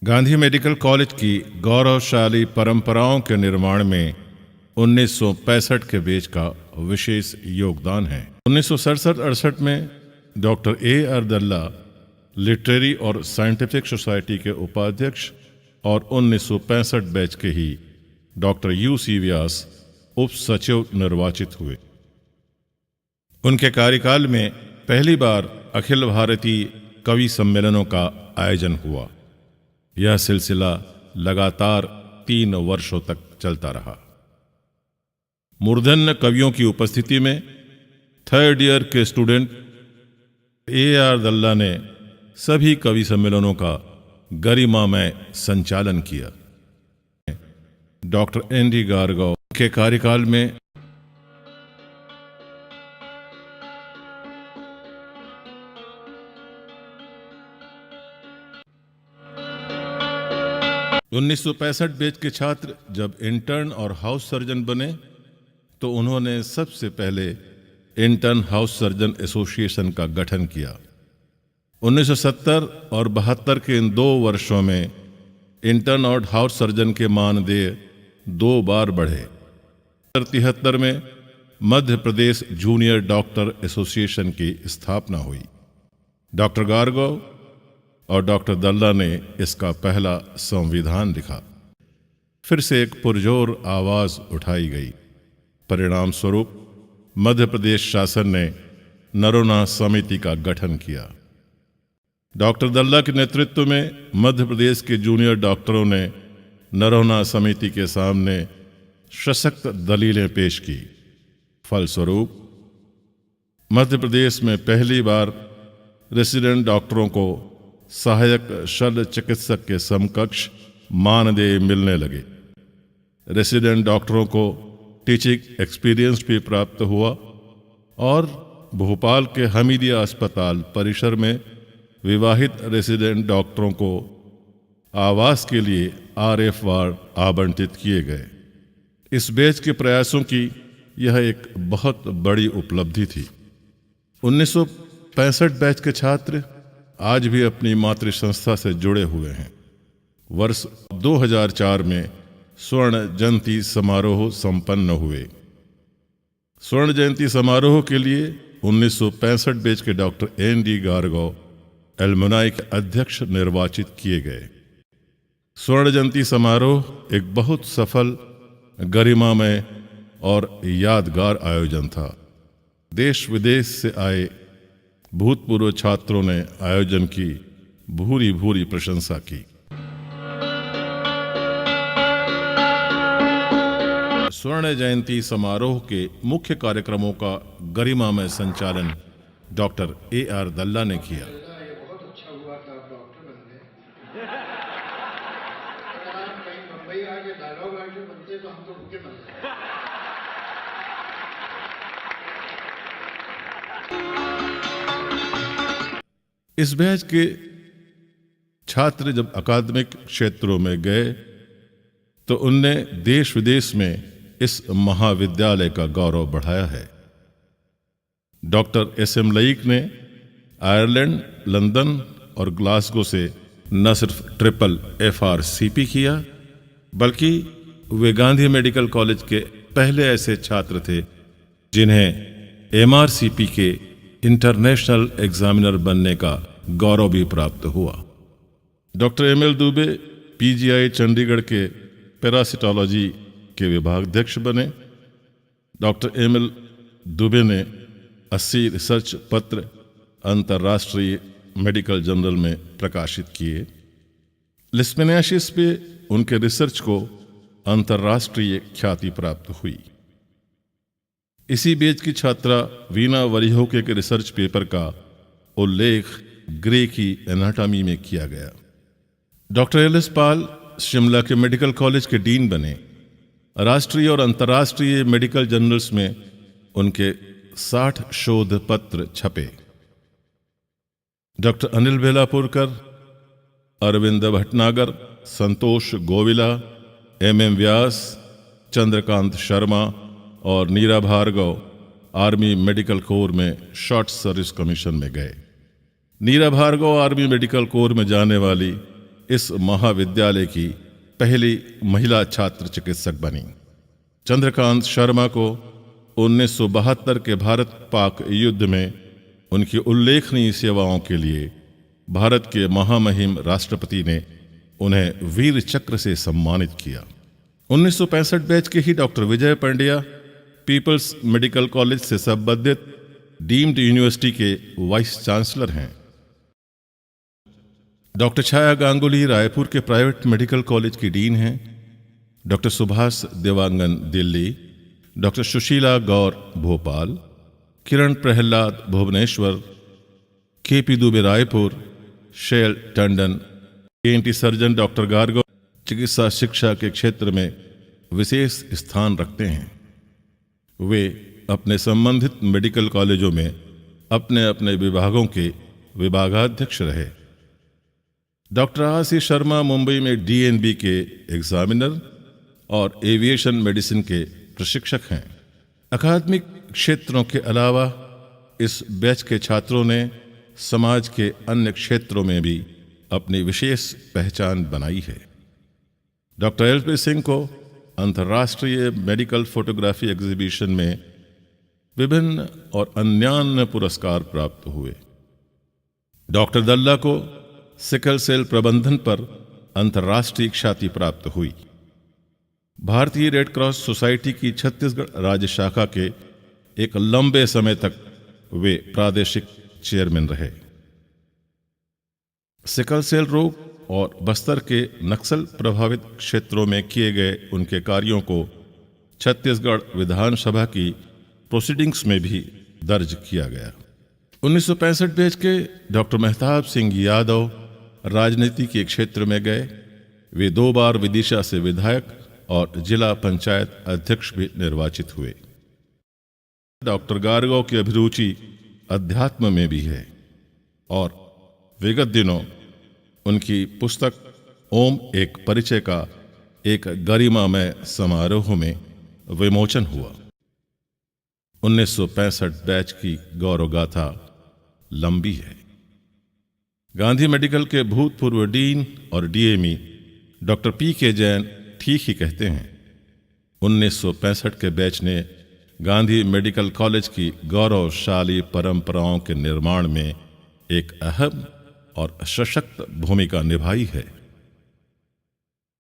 Gandhi medical college की गौरवशाली परंपराओं के निर्माण में 1965 के बैच का विशेष योगदान है। 1967-68 में डॉक्टर A.R. दल्ला लिटरेरी और साइंटिफिक सोसाइटी के उपाध्यक्ष और 1965 बैच के ही डॉक्टर U.C. व्यास उप सचिव निर्वाचित हुए। उनके कार्यकाल में पहली बार अखिल भारतीय कवि सम्मेलनों का आयोजन हुआ। यह सिलसिला लगातार 3 वर्षों तक चलता रहा। मूर्धन्य कवियों की उपस्थिति में 3rd ईयर के स्टूडेंट A.R. दल्ला ने सभी कवि सम्मेलनों का गरिमामय संचालन किया। Doctor N.D. गारगव के कार्यकाल में 1965 बैच के छात्र जब इंटर्न और हाउस सर्जन बने तो उन्होंने सबसे पहले इंटर्न हाउस सर्जन एसोसिएशन का गठन किया। 1970 और 72 के इन 2 वर्षों में इंटर्न और हाउस सर्जन के मानदेय 2 बार बढ़े। 73 में Madhya Pradesh junior doctor association की स्थापना हुई। डॉक्टर गारगव और डॉक्टर दल्ला ने इसका पहला संविधान लिखा। फिर से एक पुरजोर आवाज उठाई गई। परिणाम स्वरूप मध्य प्रदेश शासन ने नरोन्हा समिति का गठन किया। डॉक्टर दल्ला के नेतृत्व में मध्य प्रदेश के जूनियर डॉक्टरों ने नरोन्हा समिति के सामने सशक्त दलीलें पेश की। फलस्वरूप मध्य प्रदेश में पहली बार रेसिडेंट डॉक्टरों को सहायक शल्य चिकित्सक के समकक्ष मानदेय मिलने लगे। रेसिडेंट डॉक्टरों को टीचिंग एक्सपीरियंस भी प्राप्त हुआ और भोपाल के हमीदिया अस्पताल परिसर में विवाहित रेसिडेंट डॉक्टरों को आवास के लिए RF वार्ड आवंटित किए गए। इस बैच के प्रयासों की यह एक बहुत बड़ी उपलब्धि थी। 1965 बैच के छात्र आज भी अपनी मातृ संस्था से जुड़े हुए हैं। वर्ष 2004 में स्वर्ण जयंती समारोह संपन्न हुए। स्वर्ण जयंती समारोह के लिए 1965 बैच के डॉक्टर N.D. गारगव एल्युमनाई के अध्यक्ष निर्वाचित किए गए। स्वर्ण जयंती समारोह एक बहुत सफल, गरिमामय और यादगार आयोजन था। देश विदेश से आए भूतपूर्व छात्रों ने आयोजन की भूरी भूरी प्रशंसा की। स्वर्ण जयंती समारोह के मुख्य कार्यक्रमों का गरिमामय संचालन डॉक्टर A.R. दल्ला ने किया। ये बहुत अच्छा हुआ था, आप डॉक्टर बन गए। अगर आप कहीं मुंबई आके दालों बाटी बनते तो हम तो रुके बन गए। इस बैच के छात्र जब अकादमिक क्षेत्रों में गए तो उनने देश विदेश में इस महाविद्यालय का गौरव बढ़ाया है। Doctor S.M. लईक ने आयरलैंड, लंदन और ग्लासगो से न सिर्फ ट्रिपल FRCP किया बल्कि वे गांधी मेडिकल कॉलेज के पहले ऐसे छात्र थे जिन्हें MRCP के इंटरनेशनल एग्जामिनर बनने का गौरव भी प्राप्त हुआ। Doctor M.L. Dubey PGI Chandigarh के पैरासिटोलॉजी के विभागाध्यक्ष बने। Doctor M.L. दुबे ने 80 रिसर्च पत्र अंतर्राष्ट्रीय मेडिकल जर्नल में प्रकाशित किए। लिस्मेनियासिस पे उनके रिसर्च को अंतर्राष्ट्रीय ख्याति प्राप्त हुई। इसी बैच की छात्रा वीना वरिहोके के रिसर्च पेपर का उल्लेख ग्रे की एनाटॉमी में किया गया। Doctor L.S. पाल शिमला के मेडिकल कॉलेज के डीन बने। राष्ट्रीय और अंतर्राष्ट्रीय मेडिकल जर्नल्स में उनके 60 शोध पत्र छपे। डॉक्टर अनिल बेलापुरकर, अरविंद भटनागर, संतोष गोविला, M.M. व्यास, चंद्रकांत शर्मा और नीरा भार्गव आर्मी मेडिकल कोर में शॉर्ट सर्विस कमीशन में गए। नीरा भार्गव आर्मी मेडिकल कोर में जाने वाली इस महाविद्यालय की पहली महिला छात्र चिकित्सक बनी। चंद्रकांत शर्मा को 1972 के भारत पाक युद्ध में उनकी उल्लेखनीय सेवाओं के लिए भारत के महामहिम राष्ट्रपति ने उन्हें वीर चक्र से सम्मानित किया। 1965 बैच के ही डॉक्टर विजय पंड्या पीपल्स मेडिकल कॉलेज से संबंधित डीम्ड यूनिवर्सिटी के वाइस चांसलर हैं। डॉक्टर छाया गांगुली रायपुर के प्राइवेट मेडिकल कॉलेज की डीन हैं। डॉक्टर सुभाष देवांगन दिल्ली, डॉक्टर सुशीला गौर भोपाल, किरण प्रहलाद भुवनेश्वर, केपी दुबे रायपुर, शैल टंडन ENT सर्जन डॉक्टर गार्गो चिकित्सा शिक्षा के क्षेत्र में विशेष स्थान रखते हैं। वे अपने संबंधित मेडिकल कॉलेजों में अपने अपने विभागों के विभागाध्यक्ष रहे। डॉक्टर RC शर्मा मुंबई में DNB के एग्जामिनर और एविएशन मेडिसिन के प्रशिक्षक हैं। अकादमिक क्षेत्रों के अलावा इस बैच के छात्रों ने समाज के अन्य क्षेत्रों में भी अपनी विशेष पहचान बनाई है। डॉक्टर LP सिंह को अंतर्राष्ट्रीय मेडिकल फोटोग्राफी एग्जीबिशन में विभिन्न और अन्यान्य पुरस्कार प्राप्त हुए। डॉक्टर दल्ला को सिकल सेल प्रबंधन पर अंतर्राष्ट्रीय ख्याति प्राप्त हुई। भारतीय रेड क्रॉस सोसाइटी की छत्तीसगढ़ राज्य शाखा के एक लंबे समय तक वे प्रादेशिक चेयरमैन रहे। सिकल सेल रोग और बस्तर के नक्सल प्रभावित क्षेत्रों में किए गए उनके कार्यों को छत्तीसगढ़ विधानसभा की प्रोसीडिंग्स में भी दर्ज किया गया। 1965 बैच के डॉक्टर मेहताब सिंह यादव राजनीति के क्षेत्र में गए। वे 2 बार विदिशा से विधायक और जिला पंचायत अध्यक्ष भी निर्वाचित हुए। डॉक्टर गार्गो की अभिरुचि अध्यात्म में भी है और विगत दिनों उनकी पुस्तक ओम एक परिचय का एक गरिमामय समारोह में विमोचन हुआ। 1965 बैच की गौरव गाथा लंबी है। गांधी मेडिकल के भूतपूर्व डीन और DME डॉक्टर PK जैन ठीक ही कहते हैं, 1965 के बैच ने गांधी मेडिकल कॉलेज की गौरवशाली परंपराओं के निर्माण में एक अहम और सशक्त भूमिका निभाई है।